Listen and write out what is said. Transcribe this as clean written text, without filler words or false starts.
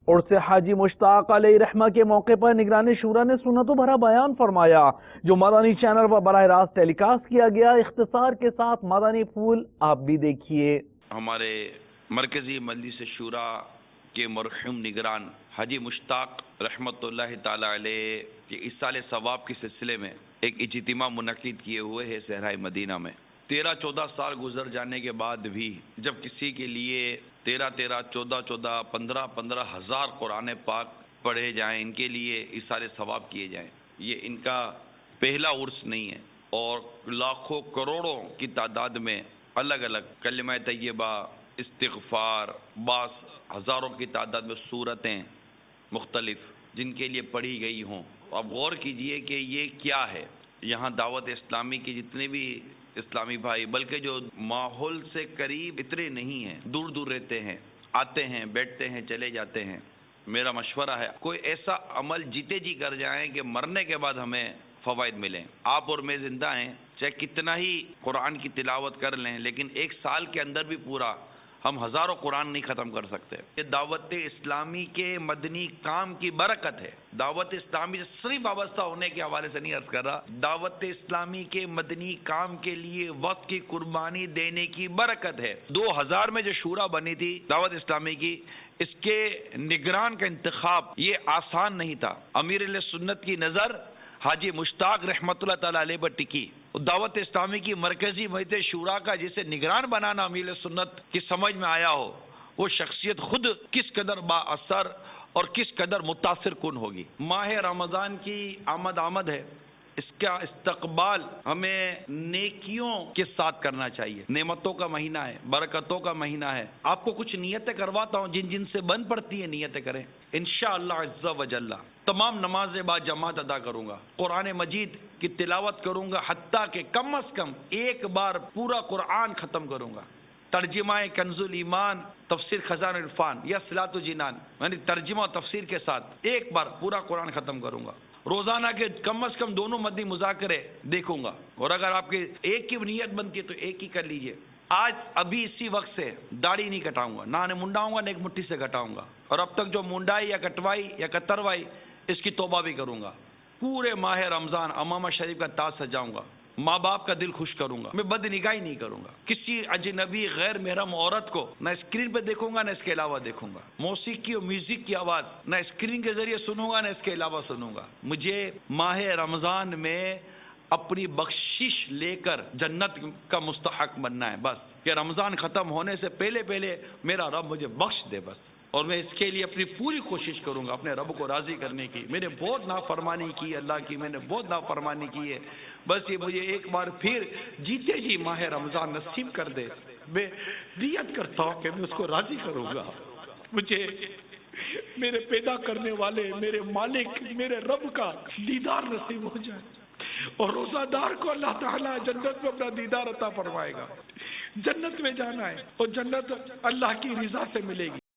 اور سے حاجی مشتاق علیہ رحمہ کے موقع پر نگران شورا نے سنتوں بھرا بیان فرمایا جو مدنی چینل پر براہ راست ٹیلی کاسٹ کیا گیا۔ اختصار کے ساتھ مدنی پھول آپ بھی دیکھیے۔ ہمارے مرکزی مجلس شورا کے مرحوم نگران حاجی مشتاق رحمۃ اللہ تعالی علیہ کے ایصال ثواب کے سلسلے میں ایک اجتماع منعقد کیے ہوئے ہے صحرائے مدینہ میں۔ 13-14 سال گزر جانے کے بعد بھی جب کسی کے لیے 13-13, 14-14, 15-15 ہزار قرآن پاک پڑھے جائیں، ان کے لیے ایصال ثواب کیے جائیں، یہ ان کا پہلا عرس نہیں ہے، اور لاکھوں کروڑوں کی تعداد میں الگ الگ کلمہ طیبہ، استغفار، بعض ہزاروں کی تعداد میں صورتیں مختلف جن کے لیے پڑھی گئی ہوں۔ اب غور کیجئے کہ یہ کیا ہے۔ یہاں دعوت اسلامی کے جتنے بھی اسلامی بھائی، بلکہ جو ماحول سے قریب اتنے نہیں ہیں، دور دور رہتے ہیں، آتے ہیں، بیٹھتے ہیں، چلے جاتے ہیں، میرا مشورہ ہے کوئی ایسا عمل جیتے جی کر جائیں کہ مرنے کے بعد ہمیں فوائد ملیں۔ آپ اور میں زندہ ہیں، چاہے کتنا ہی قرآن کی تلاوت کر لیں، لیکن ایک سال کے اندر بھی پورا ہم ہزاروں قرآن نہیں ختم کر سکتے۔ یہ دعوت اسلامی کے مدنی کام کی برکت ہے۔ دعوت اسلامی سے صرف وابستہ ہونے کے حوالے سے نہیں عرض کر رہا، دعوت اسلامی کے مدنی کام کے لیے وقت کی قربانی دینے کی برکت ہے۔ 2000 میں جو شورا بنی تھی دعوت اسلامی کی، اس کے نگران کا انتخاب یہ آسان نہیں تھا۔ امیر اہل سنت کی نظر حاجی مشتاق رحمۃ اللہ تعالی علیہ پر ٹکی۔ دعوت اسلامی کی مرکزی مجلس شورا کا جسے نگران بنانا امیر سنت کی سمجھ میں آیا ہو، وہ شخصیت خود کس قدر با اثر اور کس قدر متاثر کن ہوگی۔ ماہ رمضان کی آمد ہے، اس کا استقبال ہمیں نیکیوں کے ساتھ کرنا چاہیے۔ نعمتوں کا مہینہ ہے، برکتوں کا مہینہ ہے۔ آپ کو کچھ نیتیں کرواتا ہوں، جن سے بن پڑتی ہیں نیتیں کریں۔ انشاءاللہ عز و جل تمام نمازیں با جماعت ادا کروں گا، قرآن مجید کی تلاوت کروں گا، حتیٰ کہ کم از کم ایک بار پورا قرآن ختم کروں گا۔ ترجمہ کنز الایمان، تفسیر خزان العرفان یا صلاۃ الجنان، یعنی ترجمہ و تفسیر کے ساتھ ایک بار پورا قرآن ختم کروں گا۔ روزانہ کے کم از کم دونوں مدنی مذاکرے دیکھوں گا، اور اگر آپ کے ایک کی نیت بنتی ہے تو ایک ہی کر لیجئے۔ آج ابھی اسی وقت سے داڑھی نہیں کٹاؤں گا، نہ منڈاؤں گا، نہ ایک مٹھی سے کٹاؤں گا، اور اب تک جو منڈائی یا کٹوائی یا کتروائی اس کی توبہ بھی کروں گا۔ پورے ماہ رمضان امامہ شریف کا تاج سجاؤں گا، ماں باپ کا دل خوش کروں گا، میں بد نگاہی نہیں کروں گا، کسی اجنبی غیر محرم عورت کو نہ اسکرین پہ دیکھوں گا نہ اس کے علاوہ دیکھوں گا، موسیقی اور میوزک کی آواز نہ اسکرین کے ذریعے سنوں گا نہ اس کے علاوہ سنوں گا۔ مجھے ماہ رمضان میں اپنی بخشش لے کر جنت کا مستحق بننا ہے، بس کہ رمضان ختم ہونے سے پہلے میرا رب مجھے بخش دے بس، اور میں اس کے لیے اپنی پوری کوشش کروں گا اپنے رب کو راضی کرنے کی۔ میں نے بہت نافرمانی کی اللہ کی، میں نے بہت نافرمانی کی ہے، بس یہ مجھے ایک بار پھر جیتے جی ماہ رمضان نصیب کر دے۔ میں نیت کرتا ہوں کہ میں اس کو راضی کروں گا، مجھے میرے پیدا کرنے والے میرے مالک میرے رب کا دیدار نصیب ہو جائے، اور روزہ دار کو اللہ تعالیٰ جنت میں اپنا دیدار عطا فرمائے گا۔ جنت میں جانا ہے، اور جنت اللہ کی رضا سے ملے گی۔